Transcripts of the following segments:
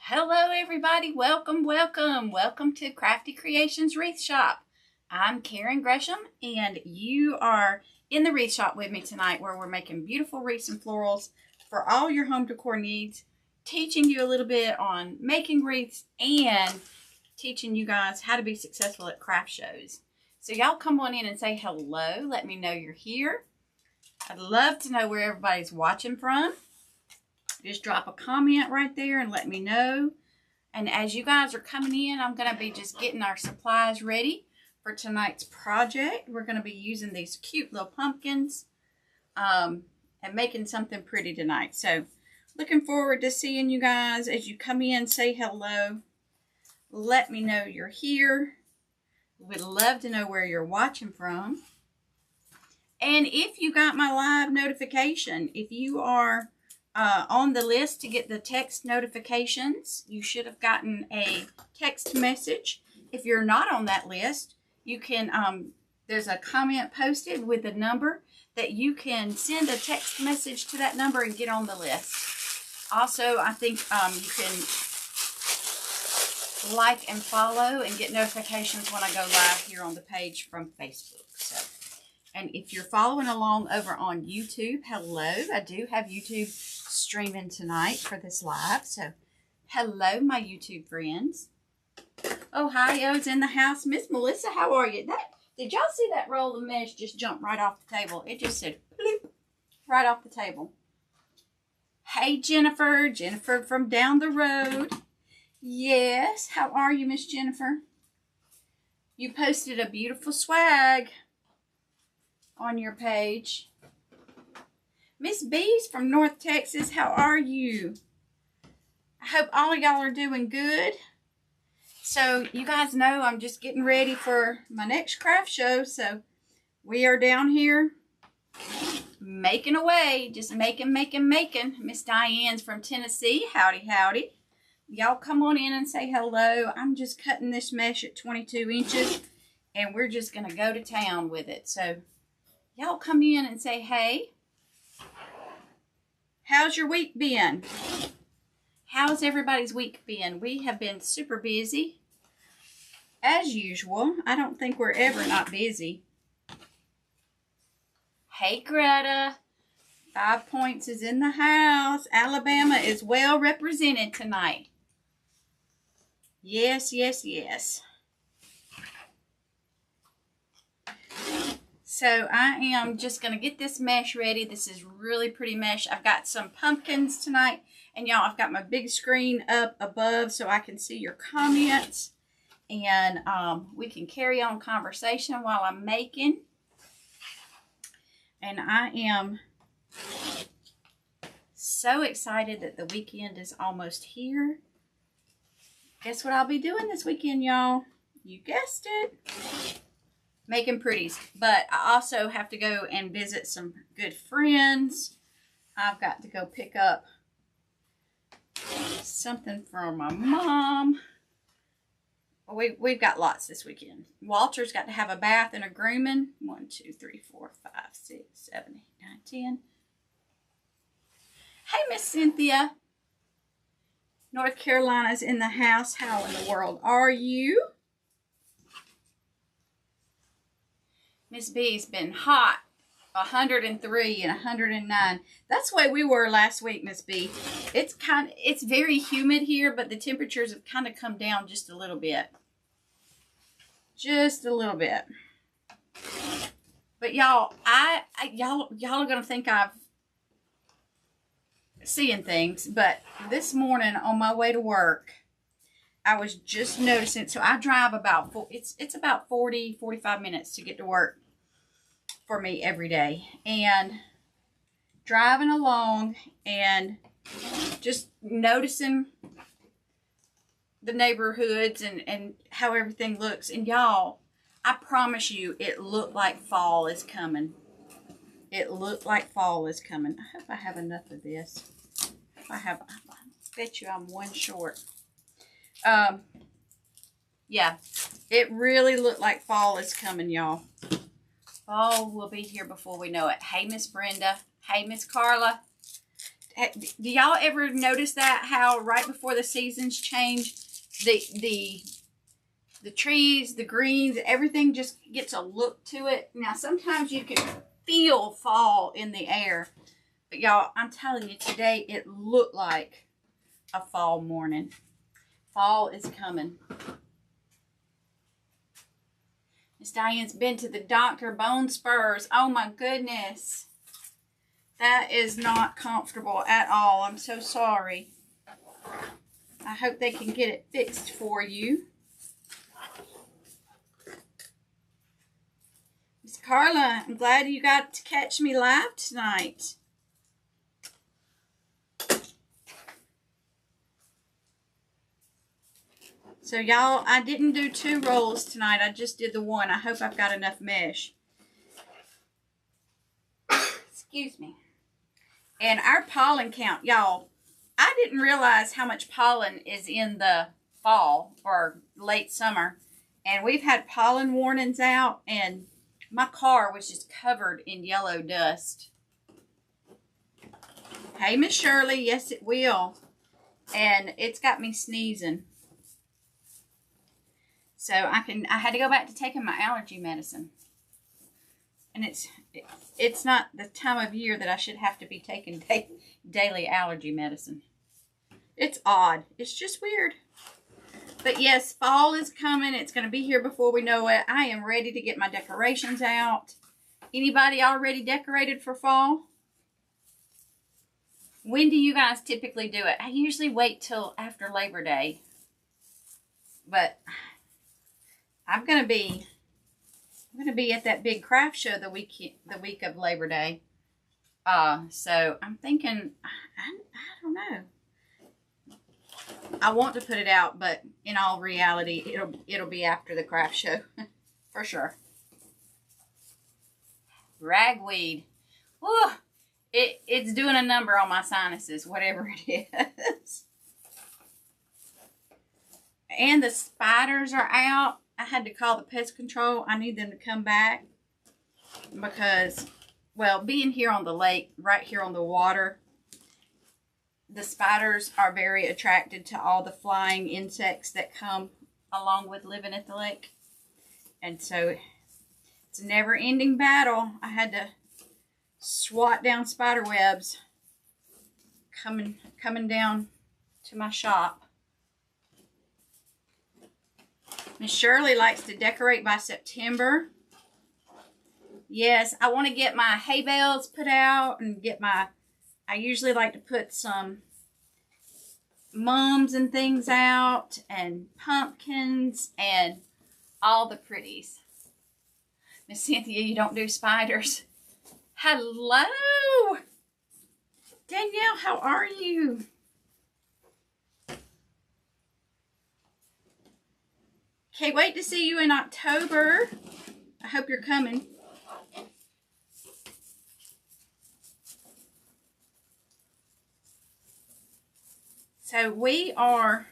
Hello everybody, welcome to Crafty Creations Wreath Shop. I'm Karen Gresham and you are in the wreath shop with me tonight where we're making beautiful wreaths and florals for all your home decor needs, teaching you a little bit on making wreaths and teaching you guys how to be successful at craft shows. So y'all come on in and say hello, let me know you're here. I'd love to know where everybody's watching from. Just drop a comment right there and let me know. And as you guys are coming in, I'm going to be just getting our supplies ready for tonight's project. We're going to be using these cute little pumpkins and making something pretty tonight. So looking forward to seeing you guys. As you come in, say hello. Let me know you're here. We'd love to know where you're watching from. And if you got my live notification, if you are on the list to get the text notifications, you should have gotten a text message. If you're not on that list, you can, there's a comment posted with a number that you can send a text message to that number and get on the list. Also, I think you can like and follow and get notifications when I go live here on the page from Facebook. So, and if you're following along over on YouTube, hello, I do have YouTube streaming tonight for this live. So, hello, my YouTube friends. Ohio's in the house. Miss Melissa, how are you? Did y'all see that roll of mesh just jump right off the table? It just said, bloop, right off the table. Hey, Jennifer. Jennifer from down the road. Yes, how are you, Miss Jennifer? You posted a beautiful swag on your page. Miss B's from North Texas, how are you? I hope all of y'all are doing good. So you guys know I'm just getting ready for my next craft show. So we are down here making away, just making. Miss Diane's from Tennessee, howdy, howdy. Y'all come on in and say hello. I'm just cutting this mesh at 22 inches and we're just going to go to town with it. So y'all come in and say, hey, how's your week been? How's everybody's week been? We have been super busy, as usual. I don't think we're ever not busy. Hey, Greta. 5 Points is in the house. Alabama is well represented tonight. Yes, yes, yes. So I am just going to get this mesh ready. This is really pretty mesh. I've got some pumpkins tonight. And y'all, I've got my big screen up above so I can see your comments. And we can carry on conversation while I'm making. And I am so excited that the weekend is almost here. Guess what I'll be doing this weekend, y'all? You guessed it. Making pretties. But I also have to go and visit some good friends. I've got to go pick up something for my mom. We've got lots this weekend. Walter's got to have a bath and a grooming. 1, 2, 3, 4, 5, 6, 7, 8, 9, 10. Hey, Miss Cynthia. North Carolina's in the house. How in the world are you? Miss B's been hot. 103 and 109. That's the way we were last week, Miss B. It's very humid here, but the temperatures have kind of come down just a little bit. Just a little bit. But y'all, y'all are gonna think I've seeing things, but this morning on my way to work, I was just noticing. So I drive about it's about 45 minutes to get to work for me every day, and driving along and just noticing the neighborhoods and how everything looks. And y'all, I promise you, it looked like fall is coming. It looked like fall is coming. I hope I have enough of this. I bet you I'm one short. Yeah, it really looked like fall is coming, y'all. Fall will be here before we know it. Hey, Miss Brenda. Hey, Miss Carla. Do y'all ever notice that, how right before the seasons change, the trees, the greens, everything just gets a look to it? Now, sometimes you can feel fall in the air. But y'all, I'm telling you, today it looked like a fall morning. Fall is coming. Miss Diane's been to the doctor, bone spurs. Oh my goodness. That is not comfortable at all. I'm so sorry. I hope they can get it fixed for you. Miss Carla, I'm glad you got to catch me live tonight. So y'all, I didn't do 2 rolls tonight. I just did the 1. I hope I've got enough mesh. Excuse me. And our pollen count, y'all, I didn't realize how much pollen is in the fall or late summer. And we've had pollen warnings out, and my car was just covered in yellow dust. Hey, Miss Shirley, yes it will. And it's got me sneezing. So I had to go back to taking my allergy medicine. And it's not the time of year that I should have to be taking daily allergy medicine. It's odd. It's just weird. But yes, fall is coming. It's going to be here before we know it. I am ready to get my decorations out. Anybody already decorated for fall? When do you guys typically do it? I usually wait till after Labor Day. But I'm going to be at that big craft show the week of Labor Day. So I'm thinking, I don't know. I want to put it out, but in all reality, it'll be after the craft show for sure. Ragweed. Whew, it's doing a number on my sinuses, whatever it is. And the spiders are out. I had to call the pest control. I need them to come back because, well, being here on the lake, right here on the water, the spiders are very attracted to all the flying insects that come along with living at the lake. And so it's a never-ending battle. I had to swat down spider webs coming down to my shop. Miss Shirley likes to decorate by September. Yes, I want to get my hay bales put out and get my, I usually like to put some mums and things out and pumpkins and all the pretties. Miss Cynthia, you don't do spiders. Hello. Danielle, how are you? Can't wait to see you in October. I hope you're coming. So we are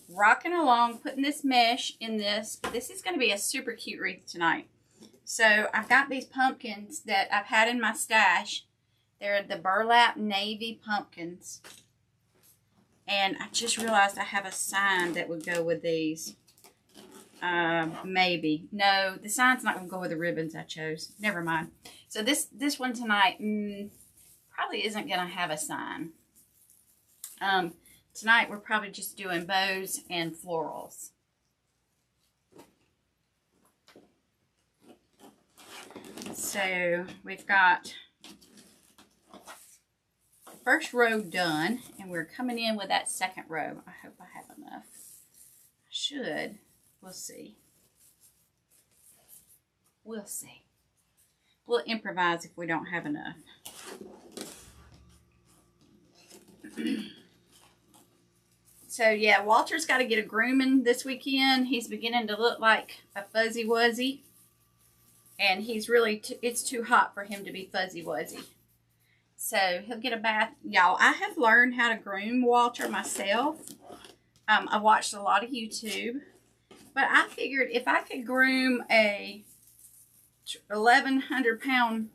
rocking along, putting this mesh in this. This is going to be a super cute wreath tonight. So I've got these pumpkins that I've had in my stash. They're the burlap navy pumpkins. And I just realized I have a sign that would go with these. Maybe. No, the sign's not going to go with the ribbons I chose. Never mind. So this one tonight probably isn't going to have a sign. Tonight we're probably just doing bows and florals. So we've got the first row done, and we're coming in with that second row. I hope I have enough. I should. We'll see. We'll see. We'll improvise if we don't have enough. So yeah, Walter's got to get a grooming this weekend. He's beginning to look like a fuzzy wuzzy. And he's really, it's too hot for him to be fuzzy wuzzy. So he'll get a bath. Y'all, I have learned how to groom Walter myself. I watched a lot of YouTube. But I figured if I could groom a 1,100-pound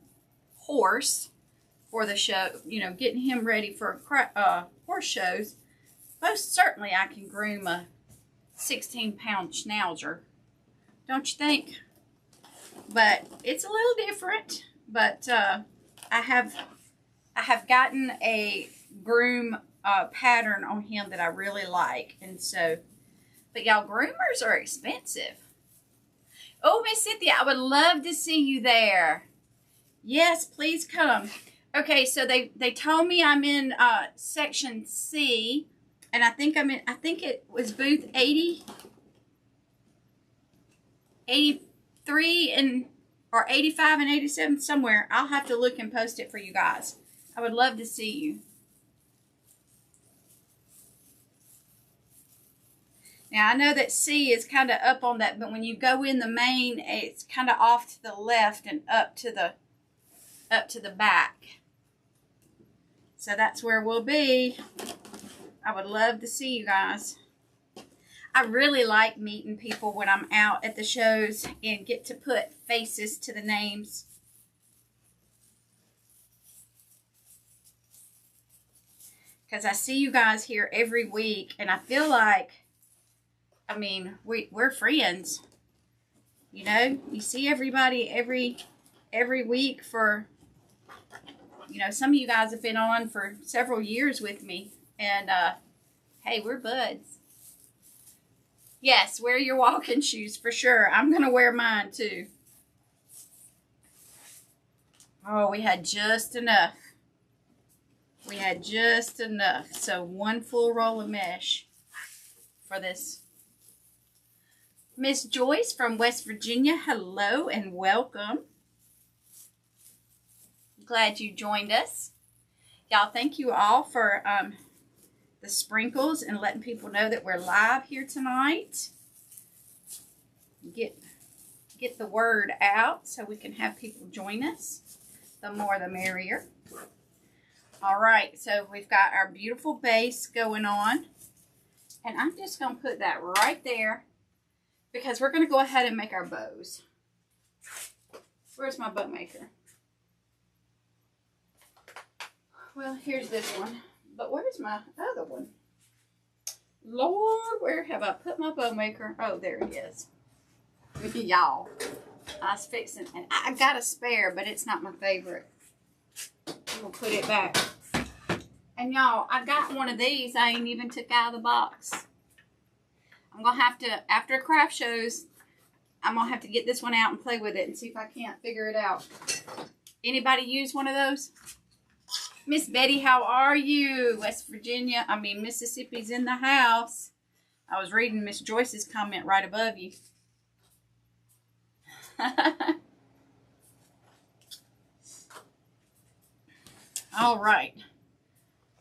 horse for the show, you know, getting him ready for horse shows. Most certainly I can groom a 16-pound schnauzer, don't you think? But it's a little different. But I have gotten a groom pattern on him that I really like, and so. But y'all, groomers are expensive. Oh, Miss Cynthia, I would love to see you there. Yes, please come. Okay, so they told me I'm in section C, and I think it was booth 80, 83 and or 85 and 87 somewhere. I'll have to look and post it for you guys. I would love to see you. Now, I know that C is kind of up on that, but when you go in the main, it's kind of off to the left and up to the back. So that's where we'll be. I would love to see you guys. I really like meeting people when I'm out at the shows and get to put faces to the names. Because I see you guys here every week, and I feel like, I mean, we're friends. You know, you see everybody every week for, you know, some of you guys have been on for several years with me. And, hey, we're buds. Yes, wear your walking shoes for sure. I'm going to wear mine too. Oh, we had just enough. We had just enough. So one full roll of mesh for this. Miss Joyce from West Virginia, hello and welcome. Glad you joined us. Y'all, thank you all for the sprinkles and letting people know that we're live here tonight. Get the word out so we can have people join us. The more the merrier. All right, so we've got our beautiful base going on. And I'm just going to put that right there because we're going to go ahead and make our bows. Where's my bow maker? Well, here's this one. But where's my other one? Lord, where have I put my bow maker? Oh, there it is. Y'all, I was fixing, and I got a spare, but it's not my favorite. We'll put it back. And y'all, I got one of these I ain't even took out of the box. I'm going to have to, after craft shows, I'm going to have to get this one out and play with it and see if I can't figure it out. Anybody use one of those? Miss Betty, how are you? West Virginia, Mississippi's in the house. I was reading Miss Joyce's comment right above you. All right.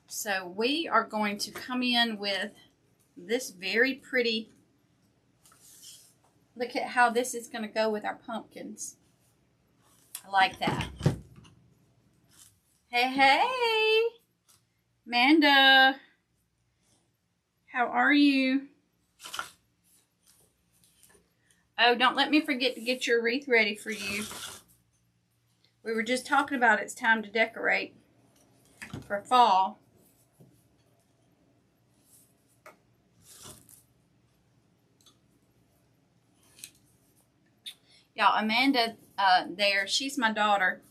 So we are going to come in with this very pretty, look at how this is going to go with our pumpkins. I like that. Hey, hey, Amanda, how are you? Oh, don't let me forget to get your wreath ready for you. We were just talking about it's time to decorate for fall. Y'all, Amanda there, she's my daughter.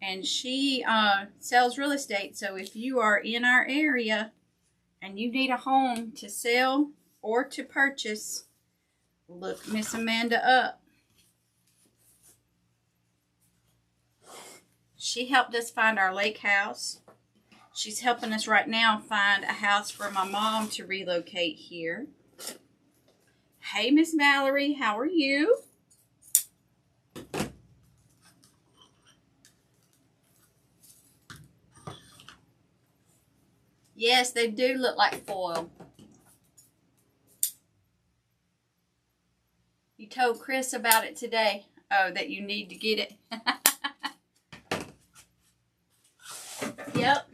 And she sells real estate. So if you are in our area and you need a home to sell or to purchase, look Miss Amanda up. She helped us find our lake house. She's helping us right now find a house for my mom to relocate here. Hey, Miss Valerie, how are you? Yes, they do look like foil. You told Chris about it today. Oh, that you need to get it. Yep.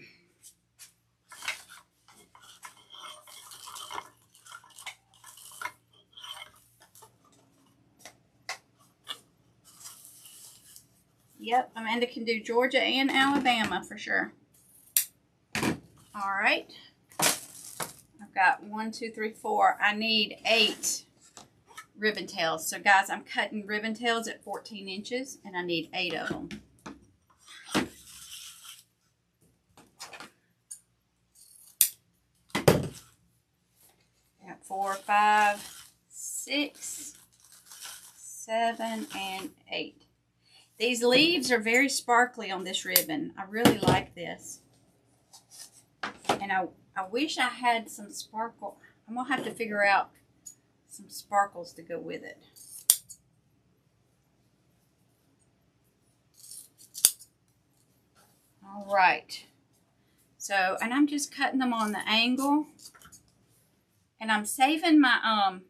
Yep, Amanda can do Georgia and Alabama for sure. All right. I've got 1, 2, 3, 4. I need 8 ribbon tails. So guys, I'm cutting ribbon tails at 14 inches and I need 8 of them. Got 4, 5, 6, 7, and 8. These leaves are very sparkly on this ribbon. I really like this. And I wish I had some sparkle. I'm going to have to figure out some sparkles to go with it. All right. So, and I'm just cutting them on the angle. And I'm saving my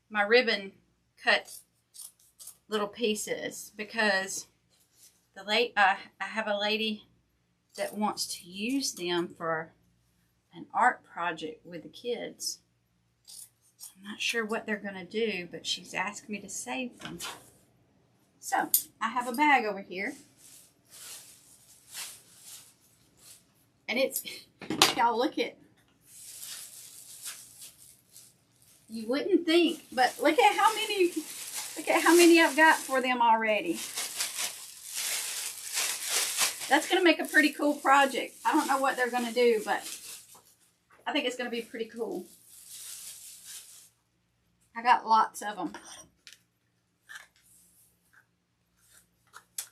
my ribbon cut little pieces because I have a lady that wants to use them for an art project with the kids. I'm not sure what they're going to do, but she's asked me to save them. So, I have a bag over here. And it's, y'all look at, you wouldn't think, but look at how many I've got for them already. That's going to make a pretty cool project. I don't know what they're going to do, but I think it's going to be pretty cool. I got lots of them.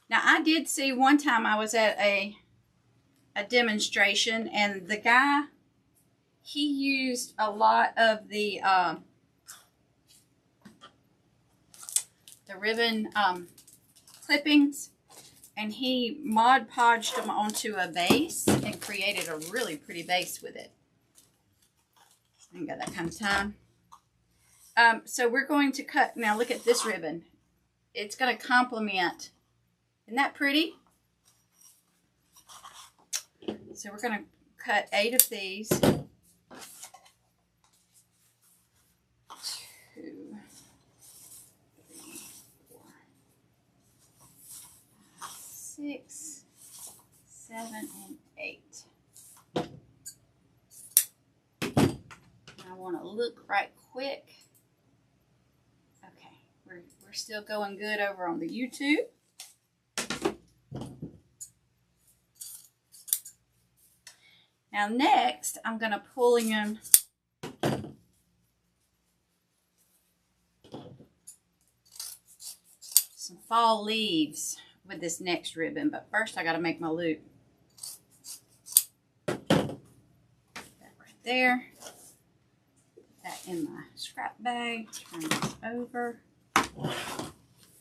Now, I did see one time I was at a demonstration, and the guy, he used a lot of the ribbon clippings, and he Mod Podged them onto a vase and created a really pretty vase with it. I ain't got that kind of time. So we're going to cut, now look at this ribbon. It's going to complement. Isn't that pretty? So we're going to cut 8 of these. 2, 3, 4, 5, 6, 7, and 8. I want to look right quick. Okay, we're still going good over on the YouTube. Now next, I'm going to pull in some fall leaves with this next ribbon, but first I got to make my loop. Put that right there. Put that in my scrap bag. Turn this over. Get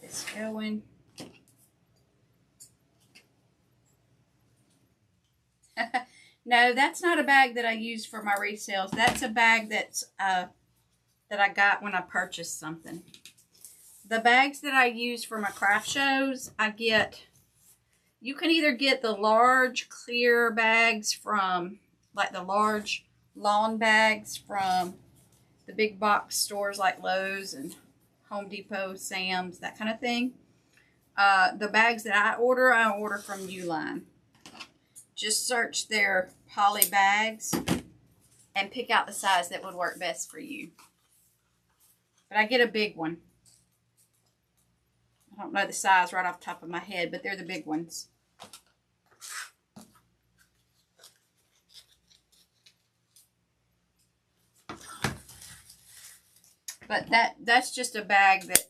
this going. No, that's not a bag that I use for my wreath sales. That's a bag that's that I got when I purchased something. The bags that I use for my craft shows, I get, you can either get the large clear bags from, like the large lawn bags from the big box stores like Lowe's and Home Depot, Sam's, that kind of thing. The bags that I order from Uline. Just search their poly bags and pick out the size that would work best for you. But I get a big one. I don't know the size right off the top of my head, but they're the big ones. But that's just a bag that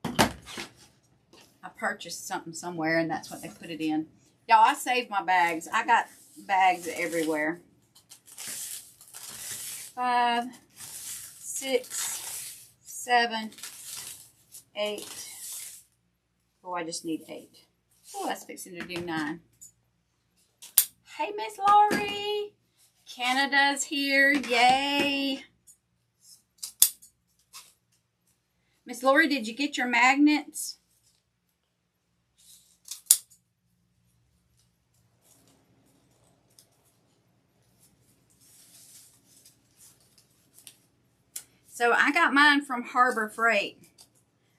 I purchased something somewhere, and that's what they put it in. Y'all, I saved my bags. I got bags everywhere. 5, 6, 7, 8. Oh, I just need 8. Oh, that's fixing to do 9. Hey, Miss Lori. Canada's here. Yay. Miss Lori, did you get your magnets? So I got mine from Harbor Freight.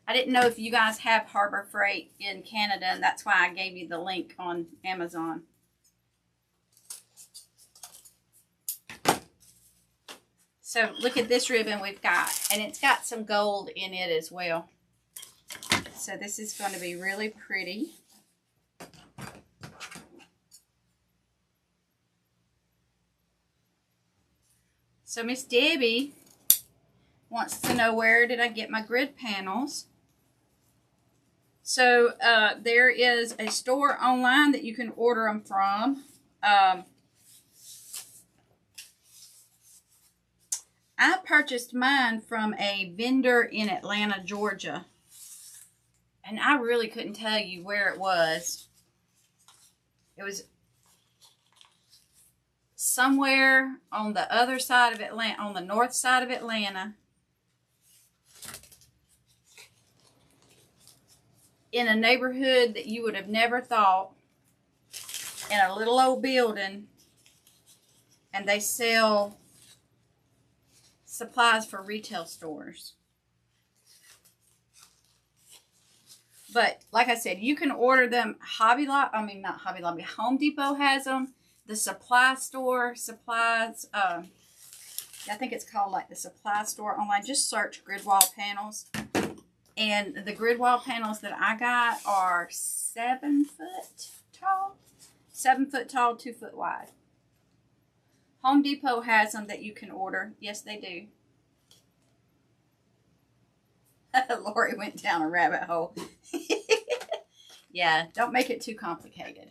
I didn't know if you guys have Harbor Freight in Canada, and that's why I gave you the link on Amazon. So look at this ribbon we've got, and it's got some gold in it as well. So this is going to be really pretty. So Miss Debbie wants to know, where did I get my grid panels? So there is a store online that you can order them from. I purchased mine from a vendor in Atlanta, Georgia. And I really couldn't tell you where it was. It was somewhere on the other side of Atlanta, on the north side of Atlanta. In a neighborhood that you would have never thought. In a little old building. And they sell supplies for retail stores. But like I said, you can order them. Home Depot has them. The supply store supplies, I think it's called like the supply store online. Just search grid wall panels. And the grid wall panels that I got are 7 foot tall. 7 foot tall, 2 foot wide. Home Depot has them that you can order. Yes, they do. Lori went down a rabbit hole. Yeah, don't make it too complicated.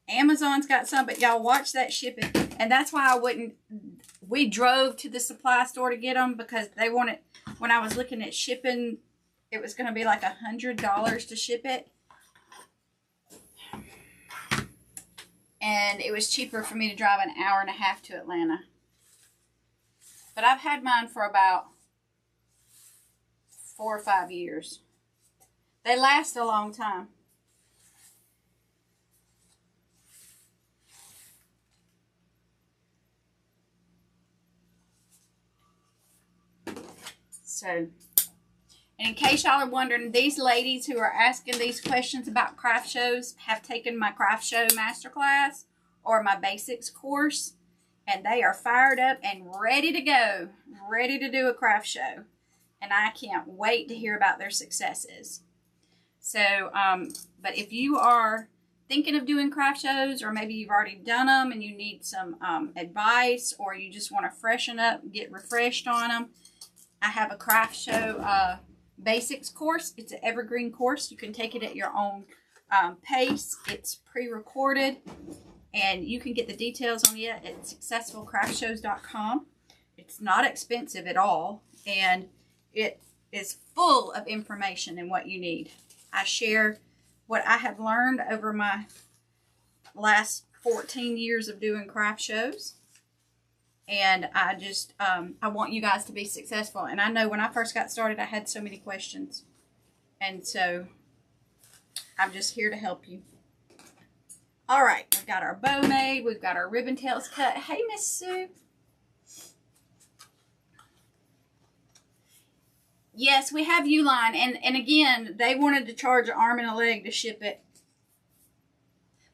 Amazon's got some, but y'all watch that shipping. And that's why I wouldn't. We drove to the supply store to get them because they wanted, when I was looking at shipping, it was going to be like $100 to ship it. And it was cheaper for me to drive an hour and a half to Atlanta. But I've had mine for about 4 or 5 years. They last a long time. So, and in case y'all are wondering, these ladies who are asking these questions about craft shows have taken my craft show masterclass or my basics course, and they are fired up and ready to go, ready to do a craft show. And I can't wait to hear about their successes. So, but if you are thinking of doing craft shows, or maybe you've already done them and you need some advice, or you just want to freshen up, get refreshed on them, I have a craft show basics course. It's an evergreen course. You can take it at your own pace. It's pre-recorded, and you can get the details on it at successfulcraftshows.com. It's not expensive at all, and it is full of information and what you need. I share what I have learned over my last 14 years of doing craft shows. And I just, I want you guys to be successful. And I know when I first got started, I had so many questions. And so, I'm just here to help you. All right, we've got our bow made. We've got our ribbon tails cut. Hey, Miss Sue. Yes, we have Uline. And again, they wanted to charge an arm and a leg to ship it.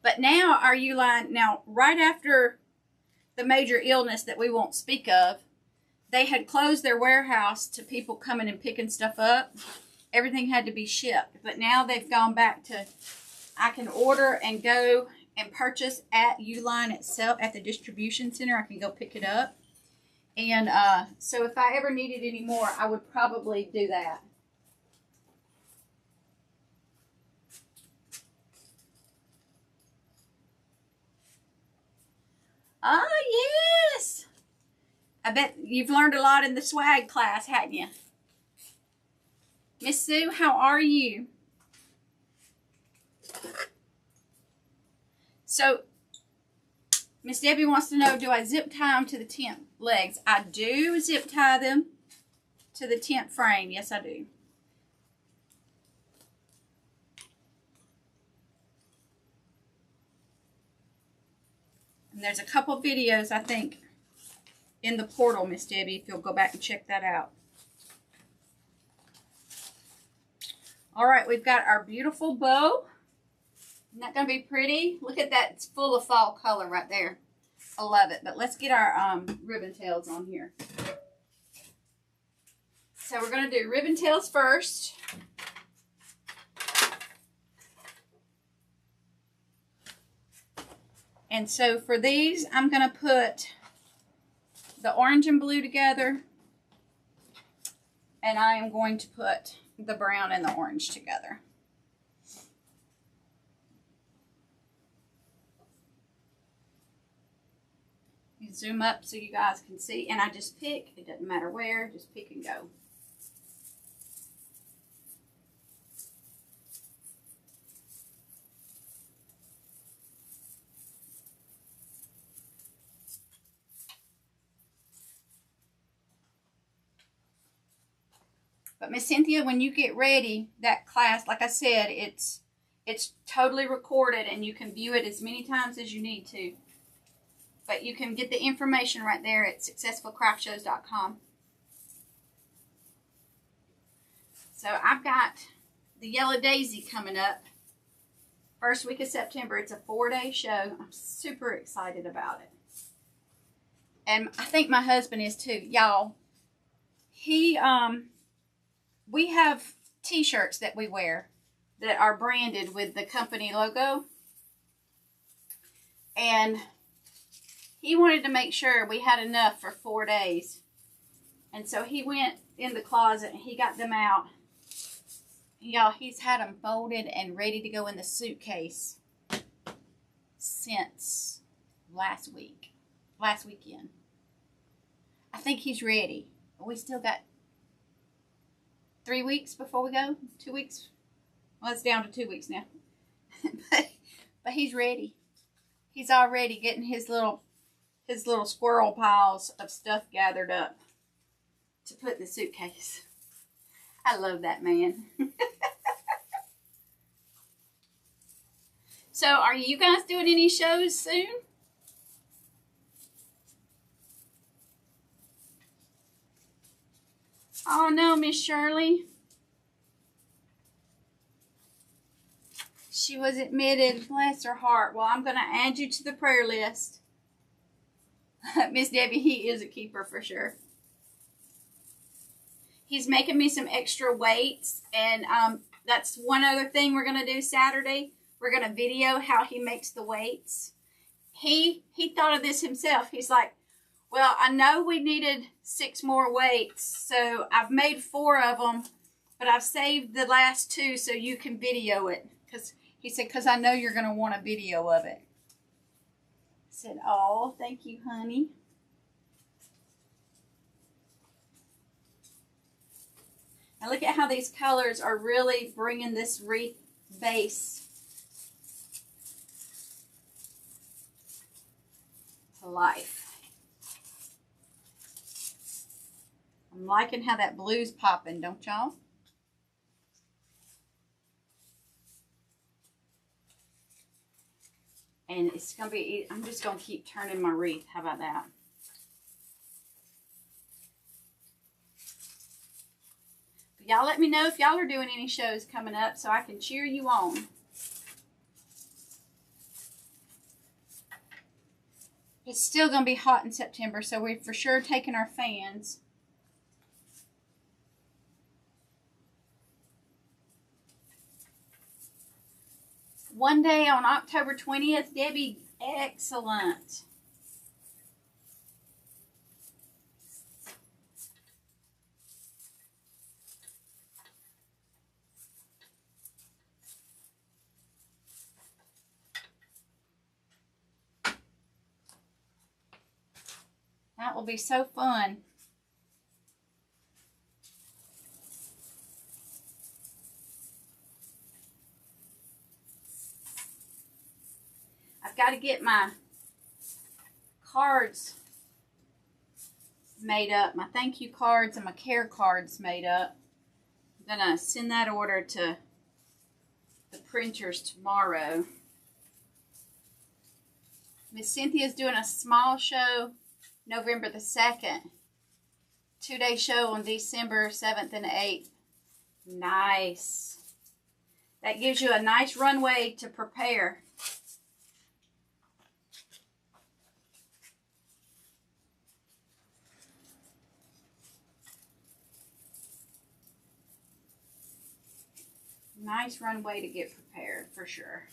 But now, our Uline, now, right after the major illness that we won't speak of, they had closed their warehouse to people coming and picking stuff up. Everything had to be shipped. But now they've gone back to, I can order and go and purchase at Uline itself, at the distribution center. I can go pick it up. And so if I ever needed any more, I would probably do that. Oh, yes. I bet you've learned a lot in the swag class, hadn't you? Miss Sue, how are you? So, Miss Debbie wants to know, do I zip tie them to the tent legs? I do zip tie them to the tent frame. Yes, I do. And there's a couple videos, I think, in the portal, Miss Debbie, if you'll go back and check that out. All right, we've got our beautiful bow. Isn't that going to be pretty? Look at that. It's full of fall color right there. I love it. But let's get our ribbon tails on here. So we're going to do ribbon tails first. And so for these, I'm going to put the orange and blue together. And I am going to put the brown and the orange together. You zoom up so you guys can see. And I just pick. It doesn't matter where. Just pick and go. But Miss Cynthia, when you get ready, that class, like I said, it's totally recorded and you can view it as many times as you need to. But you can get the information right there at successfulcraftshows.com. So I've got the Yellow Daisy coming up. First week of September. It's a 4-day show. I'm super excited about it. And I think my husband is too. Y'all, we have t-shirts that we wear that are branded with the company logo. And he wanted to make sure we had enough for 4 days. And so he went in the closet and he got them out. Y'all, he's had them folded and ready to go in the suitcase since last weekend. I think he's ready. We still got 3 weeks before we go. 2 weeks. Well, it's down to 2 weeks now. but he's ready. He's already getting his little squirrel piles of stuff gathered up to put in the suitcase. I love that man. So, are you guys doing any shows soon? Oh no, Miss Shirley. She was admitted. Bless her heart. Well, I'm going to add you to the prayer list. Miss Debbie, he is a keeper for sure. He's making me some extra weights, and that's one other thing we're going to do Saturday. We're going to video how he makes the weights. He thought of this himself. He's like, well, I know we needed 6 more weights, so I've made 4 of them, but I've saved the last 2 so you can video it. He said, because I know you're going to want a video of it. I said, oh, thank you, honey. Now look at how these colors are really bringing this wreath base to life. I'm liking how that blue's popping, don't y'all? And it's going to be, I'm just going to keep turning my wreath. How about that? But y'all let me know if y'all are doing any shows coming up so I can cheer you on. It's still going to be hot in September, so we're for sure taking our fans. One day on October 20th, Debbie, excellent. That will be so fun. I've got to get my cards made up, my thank you cards and my care cards made up. I'm going to send that order to the printers tomorrow. Miss Cynthia's doing a small show November the 2nd. 2-day show on December 7th and 8th. Nice. That gives you a nice runway to prepare. Nice runway to get prepared for sure.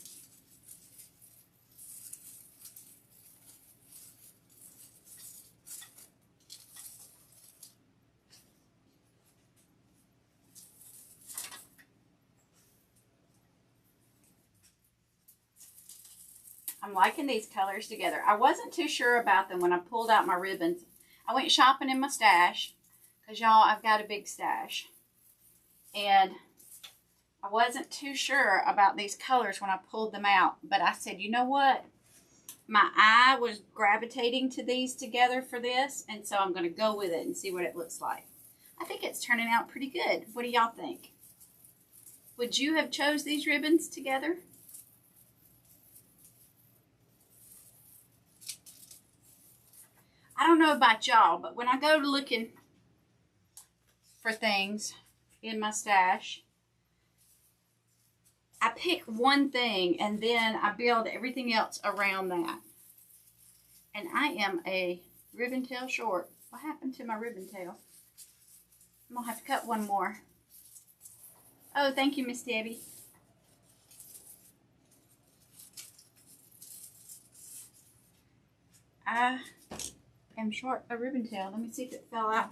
I'm liking these colors together. I wasn't too sure about them when I pulled out my ribbons. I went shopping in my stash because y'all, I've got a big stash. And I wasn't too sure about these colors when I pulled them out. But I said, you know what? My eye was gravitating to these together for this. And so I'm going to go with it and see what it looks like. I think it's turning out pretty good. What do y'all think? Would you have chose these ribbons together? I don't know about y'all, but when I go looking for things in my stash, I pick one thing and then I build everything else around that. And I am a ribbon tail short. What happened to my ribbon tail? I'm going to have to cut one more. Oh, thank you, Miss Debbie. I am short a ribbon tail. Let me see if it fell out.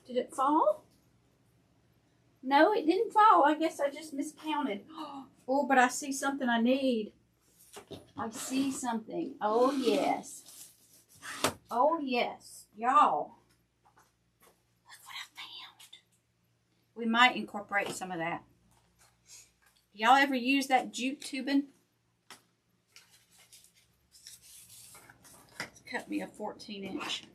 Did it fall? No, it didn't fall. I guess I just miscounted. Oh, but I see something I need. I see something. Oh, yes. Oh, yes. Y'all. Look what I found. We might incorporate some of that. Y'all ever use that jute tubing? It's cut me a 14-inch.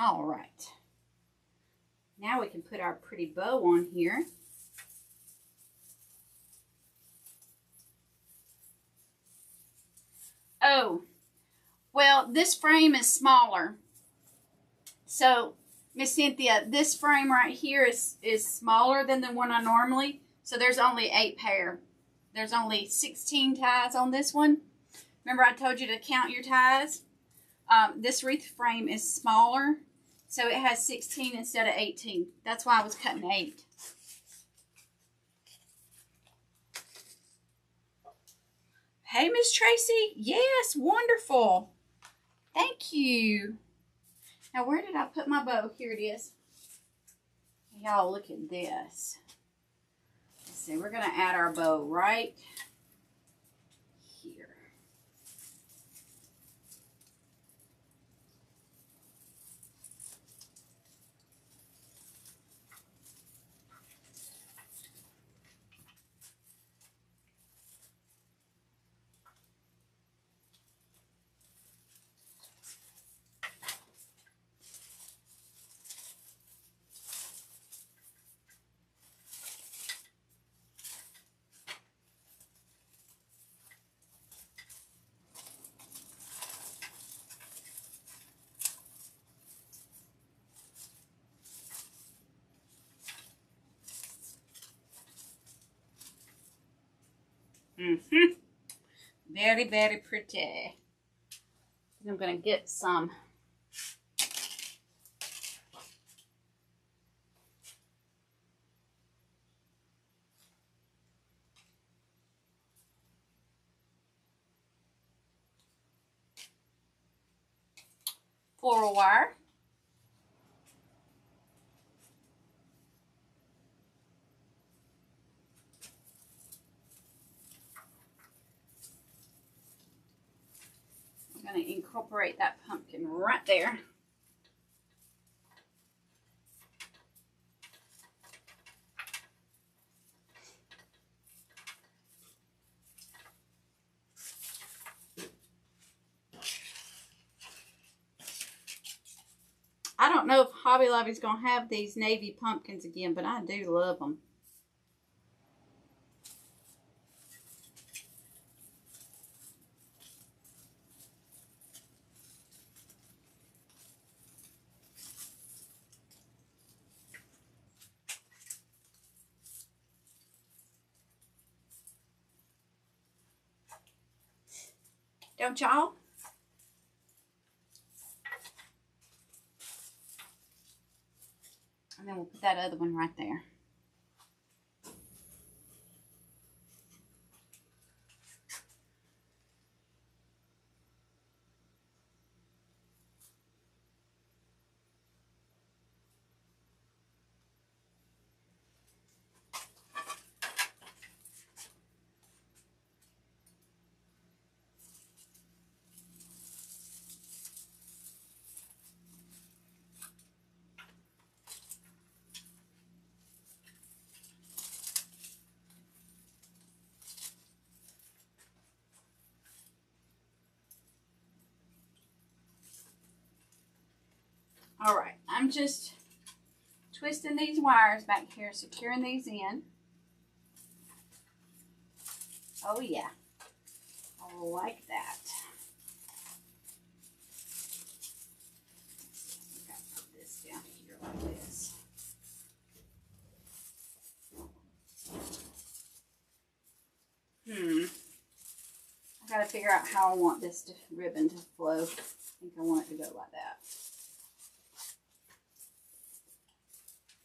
All right. Now we can put our pretty bow on here. Oh, well, this frame is smaller. So, Miss Cynthia, this frame right here is smaller than the one I normally. So there's only 8 pair. There's only 16 ties on this one. Remember I told you to count your ties? This wreath frame is smaller. So it has 16 instead of 18. That's why I was cutting 8. Hey, Miss Tracy. Yes, wonderful. Thank you. Now, where did I put my bow? Here it is. Y'all, look at this. Let's see. We're going to add our bow right here. Very, very pretty. I'm going to get some floral wire. I'm going to incorporate that pumpkin right there. don't know if Hobby Lobby's going to have these navy pumpkins again, but I do love them. Don't y'all? And then we'll put that other one right there. All right, I'm just twisting these wires back here, securing these in. Oh yeah, I like that. I gotta put this down here like this. I gotta figure out how I want this ribbon to flow. I think I want it to go like that.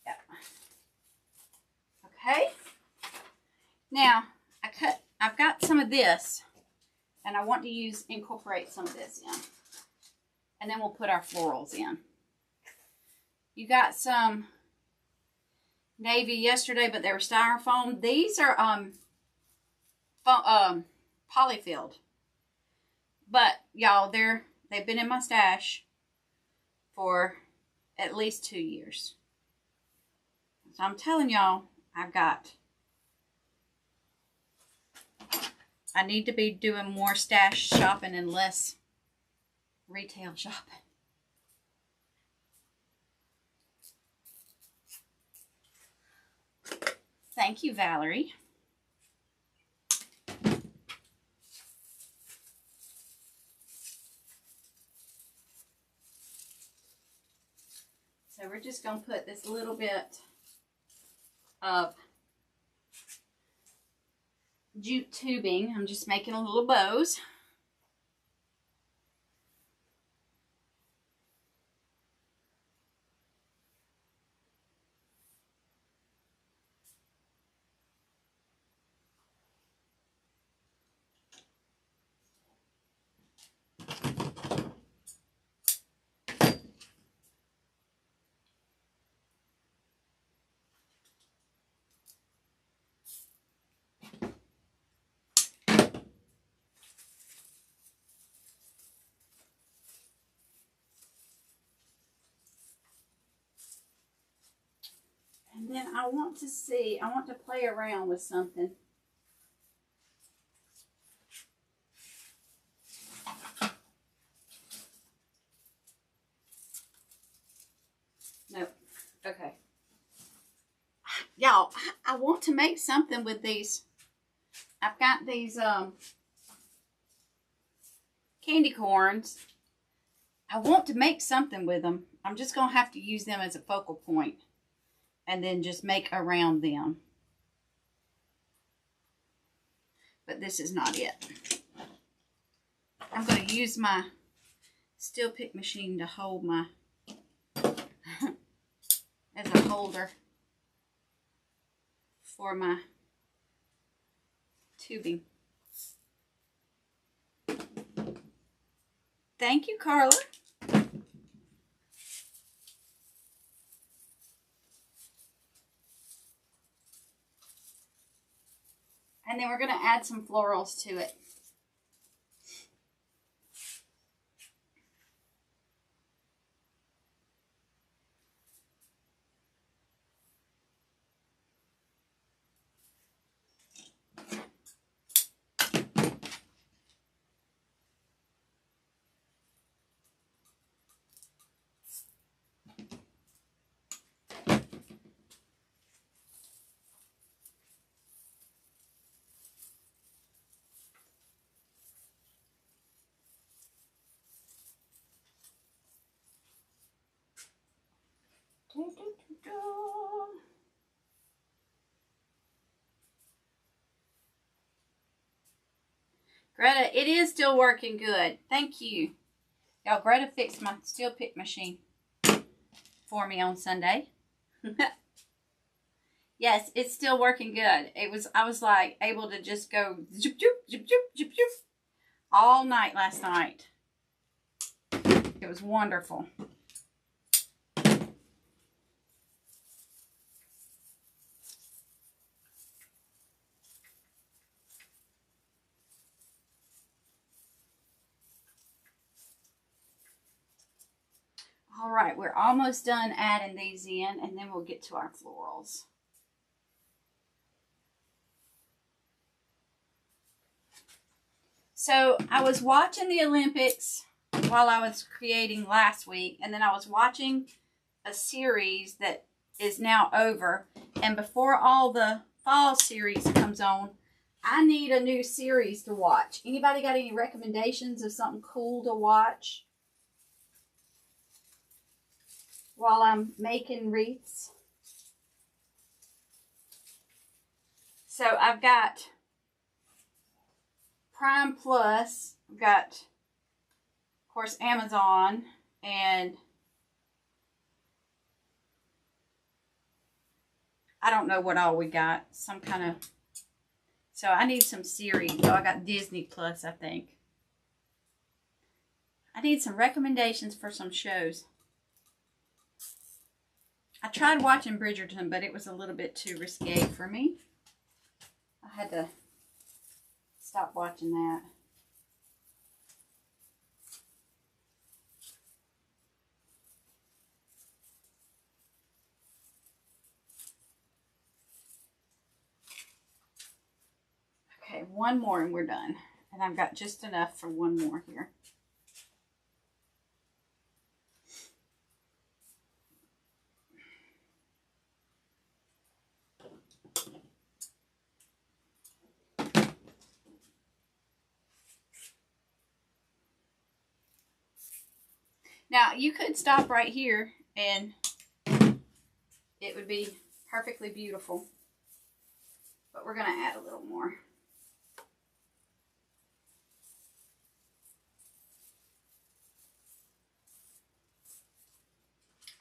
Yep. Okay. Now I've got some of this, and I want to incorporate some of this in, and then we'll put our florals in. You got some navy yesterday, but they were styrofoam. These are polyfilled, but y'all, they've been in my stash for at least 2 years. So I'm telling y'all, I need to be doing more stash shopping and less retail shopping. Thank you, Valerie. So we're just going to put this little bit of jute tubing. I'm just making a little bows. And then I want to play around with something. Nope. Okay. Y'all, I want to make something with these. I've got these candy corns. I want to make something with them. I'm just going to have to use them as a focal point and then just make around them. But this is not it. I'm going to use my steel pick machine to hold my as a holder for my tubing. Thank you, Carla. And then we're going to add some florals to it. Greta, it is still working good. Thank you. Y'all, Greta fixed my steel pick machine for me on Sunday. Yes, it's still working good. I was like able to just go zoop, zoop, zoop, zoop, zoop, zoop all night last night. It was wonderful. All right, we're almost done adding these in, and then we'll get to our florals. So I was watching the Olympics while I was creating last week, and then I was watching a series that is now over, and before all the fall series comes on, I need a new series to watch. Anybody got any recommendations of something cool to watch while I'm making wreaths? So I've got Prime Plus, I've got, of course, Amazon, and I don't know what all we got. Some kind of, so I need some series. So I got Disney Plus, I think. I need some recommendations for some shows. I tried watching Bridgerton, but it was a little bit too risque for me. I had to stop watching that. Okay, one more and we're done. And I've got just enough for one more here. Now, you could stop right here and it would be perfectly beautiful. But we're going to add a little more.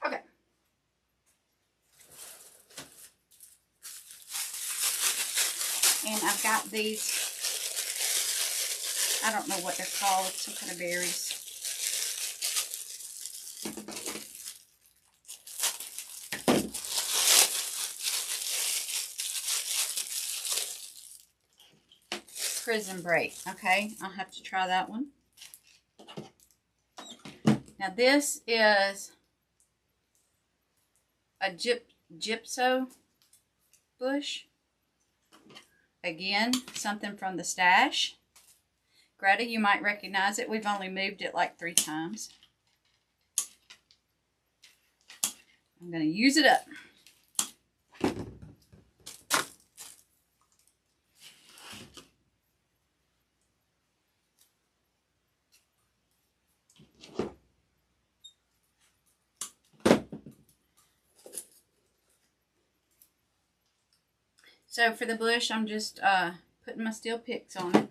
Okay. And I've got these, I don't know what they're called, some kind of berries. Prison Break. Okay, I'll have to try that one. Now this is a gypso bush. Again, something from the stash. Greta, you might recognize it. We've only moved it like 3 times. I'm going to use it up. So for the bush, I'm just putting my steel picks on it.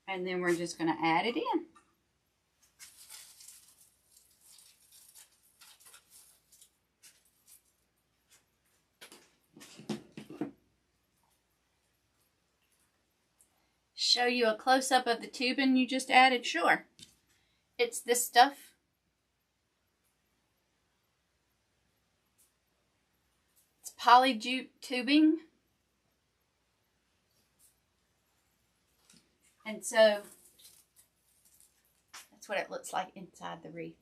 And then we're just going to add it in. Show you a close-up of the tubing you just added? Sure. It's this stuff. It's poly jute tubing. And so that's what it looks like inside the wreath.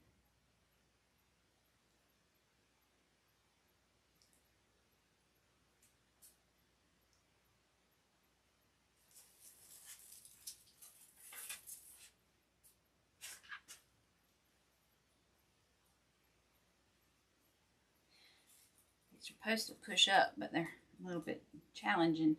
It's supposed to push up, but they're a little bit challenging.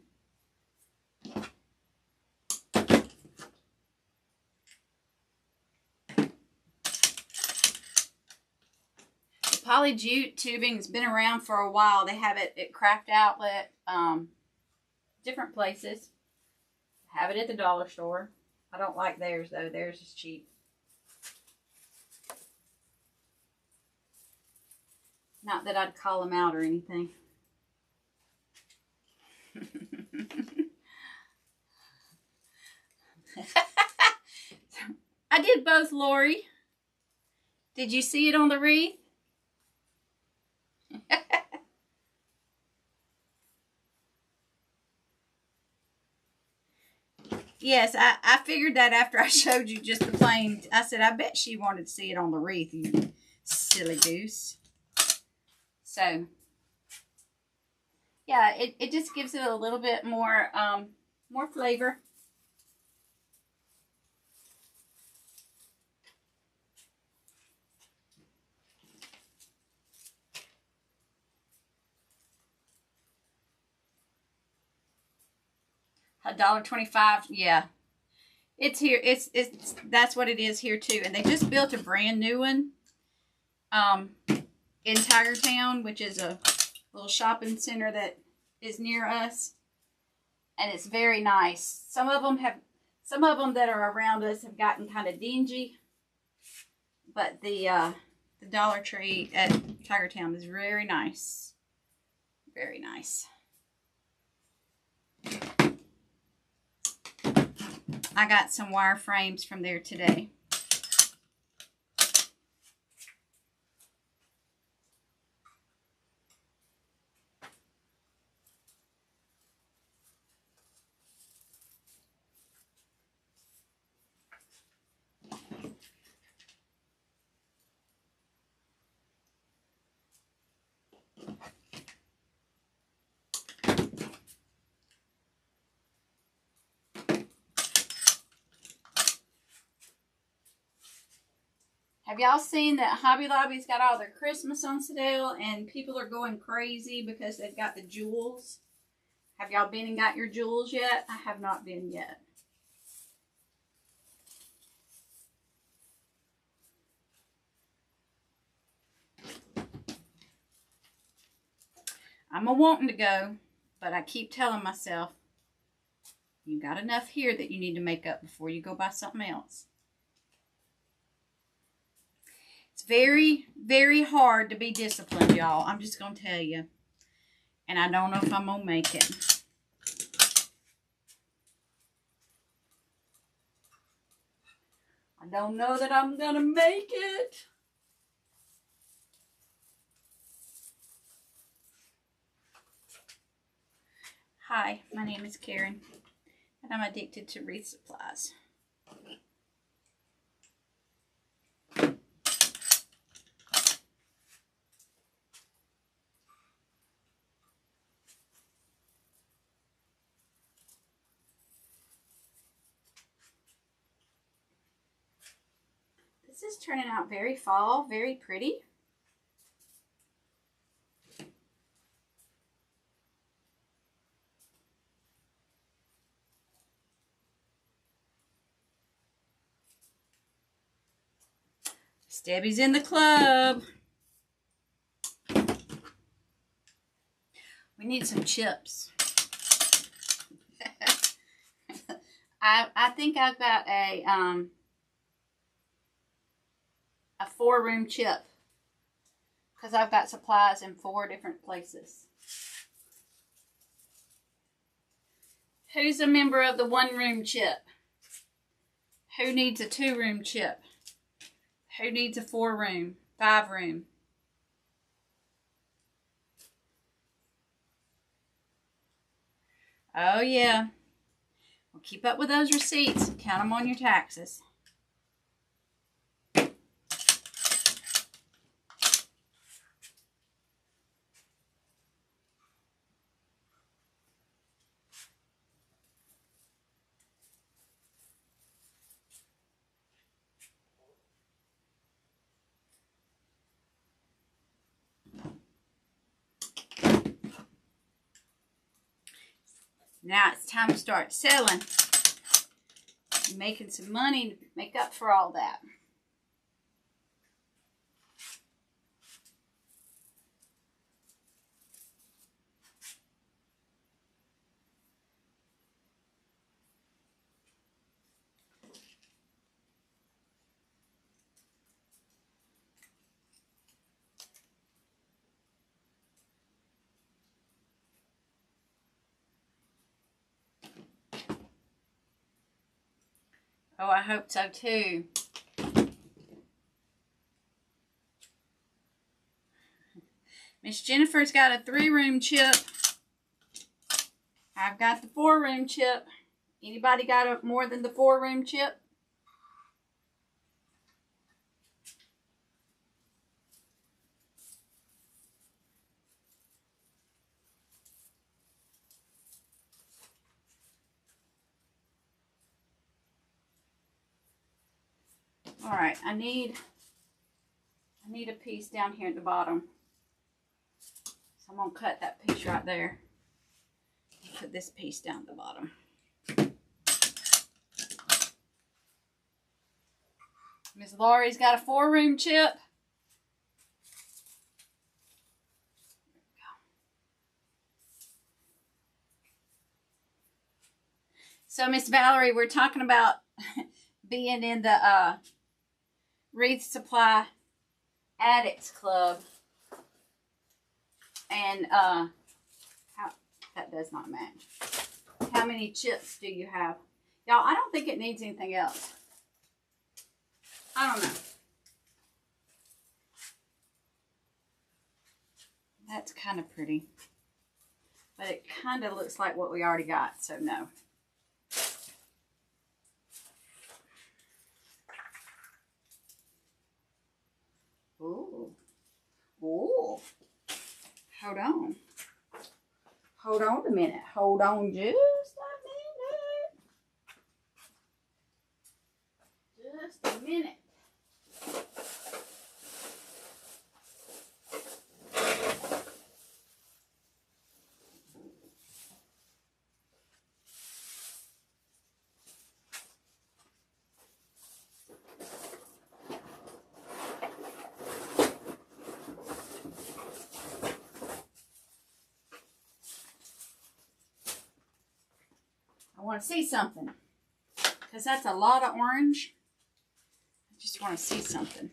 poly jute tubing has been around for a while. They have it at Craft Outlet, different places. Have it at the dollar store. I don't like theirs though. Theirs is cheap. Not that I'd call them out or anything. I did both, Lori. Did you see it on the wreath? Yes, I figured that after I showed you just the plain. I said, I bet she wanted to see it on the wreath, you silly goose. So, yeah, it just gives it a little bit more, more flavor. $1.25, yeah. It's here. It's that's what it is here too. And they just built a brand new one in Tigertown, which is a little shopping center that is near us. And it's very nice. Some of them that are around us have gotten kind of dingy. But the Dollar Tree at Tigertown is very nice. Very nice. I got some wire frames from there today. Have y'all seen that Hobby Lobby's got all their Christmas on sale and people are going crazy because they've got the jewels? Have y'all been and got your jewels yet? I have not been yet. I'm a-wanting to go, but I keep telling myself, you got enough here that you need to make up before you go buy something else. It's very, very hard to be disciplined, y'all. I'm just going to tell you. And I don't know if I'm going to make it. I don't know that I'm going to make it. Hi, my name is Karen, and I'm addicted to Wreath supplies. This is turning out very fall, very pretty. Debbie's in the club. We need some chips. I think I've got a 4-room chip because I've got supplies in 4 different places. Who's a member of the 1-room chip? Who needs a 2-room chip? Who needs a 4-room, 5-room? Oh, yeah. Well, keep up with those receipts. Count them on your taxes. Now it's time to start selling. Making some money to make up for all that. Oh, I hope so too. Miss Jennifer's got a 3-room chip. I've got the 4-room chip. Anybody got more than the 4-room chip? All right, I need a piece down here at the bottom. So I'm gonna cut that piece right there. Put this piece down at the bottom. Miss Laurie's got a 4-room chip. So Miss Valerie, we're talking about being in the Wreath Supply Addicts Club. And that does not match. How many chips do you have? Y'all, I don't think it needs anything else. I don't know. That's kind of pretty. But it kind of looks like what we already got, so no. Ooh. Ooh. Hold on. Hold on a minute. Hold on just a minute. Just a minute. I want to see something because that's a lot of orange. I just want to see something.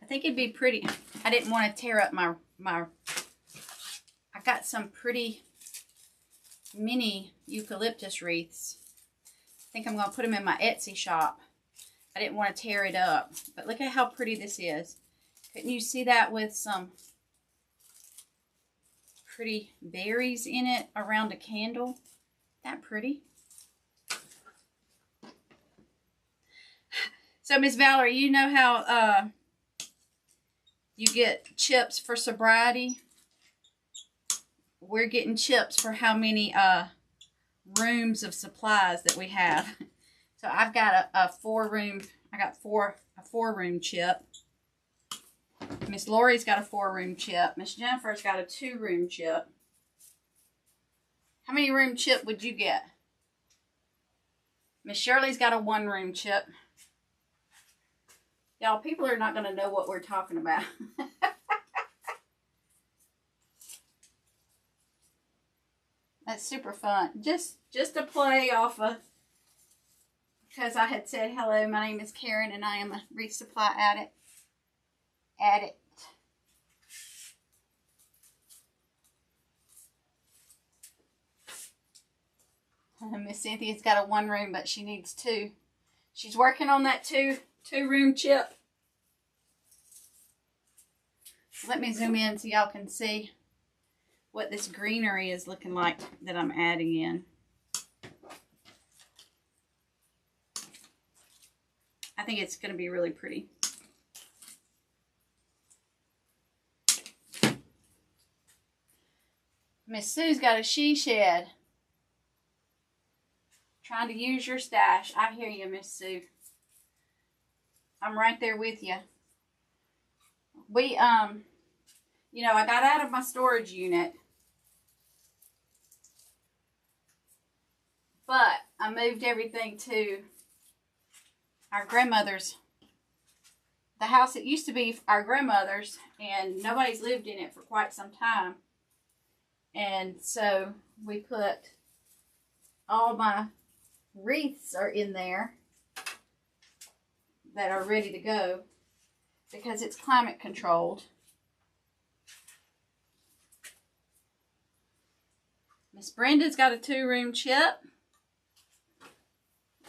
I think it'd be pretty. I didn't want to tear up my I got some pretty mini eucalyptus wreaths. I think I'm going to put them in my Etsy shop. I didn't want to tear it up. But look at how pretty this is. Couldn't you see that with some pretty berries in it around a candle? Isn't that pretty? So, Miss Valerie, you know how you get chips for sobriety? We're getting chips for how many rooms of supplies that we have. So I've got a 4-room, I got a 4-room chip. Miss Laurie's got a 4-room chip. Miss Jennifer's got a 2-room chip. How many room chip would you get? Miss Shirley's got a 1-room chip. Y'all, people are not going to know what we're talking about. That's super fun. Just to play off of, because I had said, hello, my name is Karen, and I am a Wreath Supply addict. Miss Cynthia's got a 1-room, but she needs 2. She's working on that 2-room chip. Let me zoom in so y'all can see what this greenery is looking like that I'm adding in. I think it's going to be really pretty. Miss Sue's got a she shed. Trying to use your stash. I hear you, Miss Sue. I'm right there with you. We, you know, I got out of my storage unit. But I moved everything to our grandmother's. The house that used to be our grandmother's, and nobody's lived in it for quite some time. And so we put all my wreaths are in there. that are ready to go because it's climate controlled. Miss Brenda's got a 2-room chip.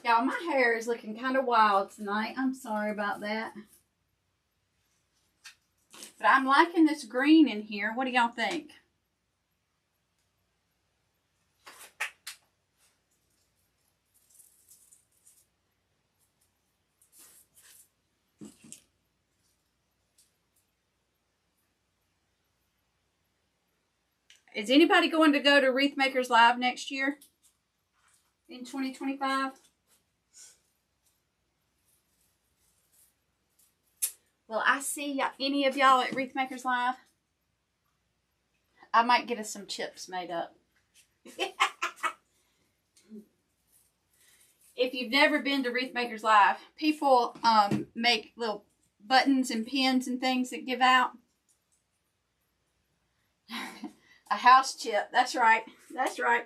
Y'all, my hair is looking kind of wild tonight. I'm sorry about that. But I'm liking this green in here. What do y'all think? Is anybody going to go to Wreath Makers Live next year? In 2025? Will I see any of y'all at Wreath Makers Live? I might get us some chips made up. If you've never been to Wreath Makers Live, people make little buttons and pins and things that give out. A house chip. That's right. That's right.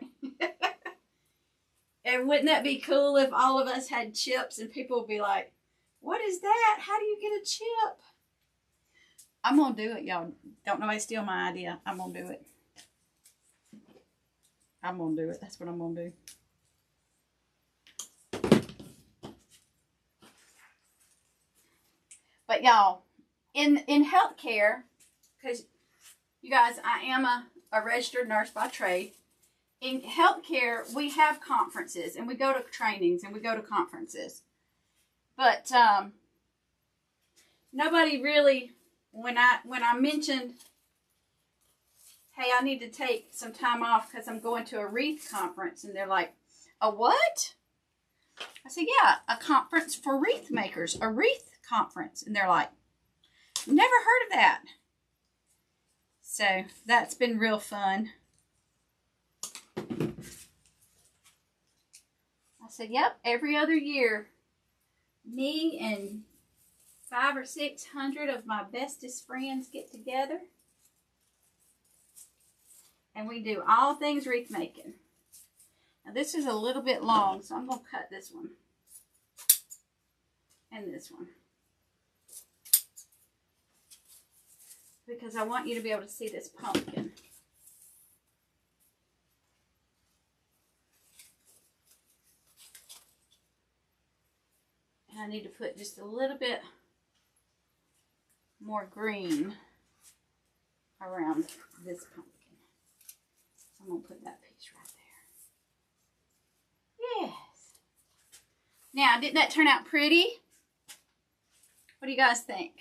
And wouldn't that be cool if all of us had chips and people would be like, what is that? How do you get a chip? I'm going to do it, y'all. Don't nobody steal my idea. I'm going to do it. I'm going to do it. That's what I'm going to do. But y'all, in healthcare, because you guys, I am a registered nurse by trade. In healthcare, we have conferences and we go to trainings and we go to conferences. But nobody really, when I mentioned, hey, I need to take some time off because I'm going to a Wreath conference, and they're like, a what? I said, yeah, a conference for wreath makers, a Wreath conference. And they're like, never heard of that. So that's been real fun. I said, yep, every other year, me and 500 or 600 of my bestest friends get together. And we do all things wreath making. Now this is a little bit long, so I'm going to cut this one. And this one. Because I want you to be able to see this pumpkin. And I need to put just a little bit more green around this pumpkin. So I'm going to put that piece right there. Yes. Now, didn't that turn out pretty? What do you guys think?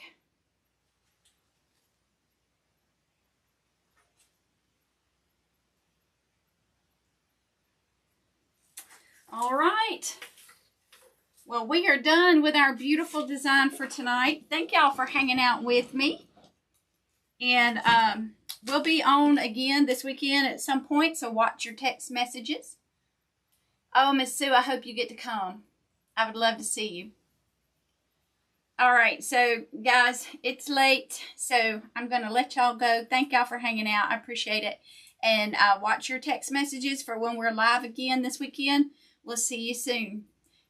All right. Well, we are done with our beautiful design for tonight. Thank y'all for hanging out with me. And we'll be on again this weekend at some point, so watch your text messages. Oh, Miss Sue, I hope you get to come. I would love to see you. All right, so guys, it's late, so I'm going to let y'all go. Thank y'all for hanging out. I appreciate it. And watch your text messages for when we're live again this weekend. We'll see you soon.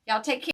Y'all take care.